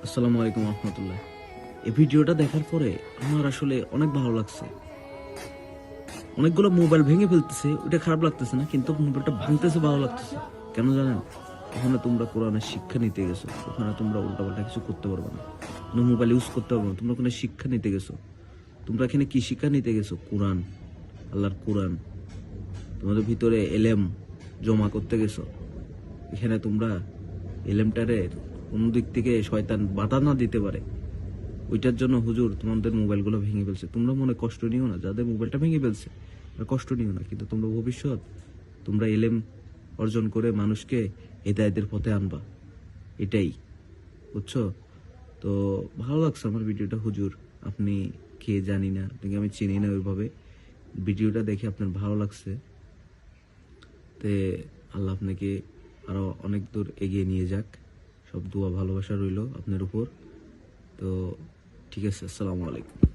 আসসালামু আলাইকুম রহমতুল্লাহ। এই ভিডিওটা দেখার পরে আমার আসলে অনেক ভালো লাগছে। অনেকগুলো মোবাইল ভেঙে ফেলতেছে, ওইটা খারাপ লাগতেছে না, কিন্তু মোবাইলটা ভাঙতেছে ভালো লাগতেছে। কেন জানেন? ওখানে তোমরা কোরআনের শিক্ষা নিতে গেছো, ওখানে তোমরা উল্টাপাল্টা কিছু করতে পারবে না, মোবাইল ইউজ করতে পারবে না। তোমরা ওখানে শিক্ষা নিতে গেছো। তোমরা এখানে কি শিক্ষা নিতে গেছো? কোরআন, আল্লাহর কোরআন। তোমাদের ভিতরে এলেম জমা করতে গেছো। এখানে তোমরা এলেমটারে কোনো দিক থেকে শয়তান বাধা না দিতে পারে, ওইটার জন্য হুজুর তোমাদের মোবাইলগুলো ভেঙে ফেলছে। তোমরা মনে কষ্ট নিও না, যাদের মোবাইলটা ভেঙে ফেলছে কষ্ট নিও না, কিন্তু তোমরা ভবিষ্যৎ তোমরা এলেম অর্জন করে মানুষকে হেদায়েতের পথে আনবা, এটাই, বুঝছো? তো ভালো লাগছে আমার ভিডিওটা হুজুর। আপনি কে জানি না, আপনাকে আমি চিনি না ওইভাবে, ভিডিওটা দেখে আপনার ভালো লাগছে, তে আল্লাহ আপনাকে আরো অনেক দূর এগিয়ে নিয়ে যাক। সব দোয়া ভালোবাসা রইল আপনার উপর। তো ঠিক আছে, আসসালামু আলাইকুম।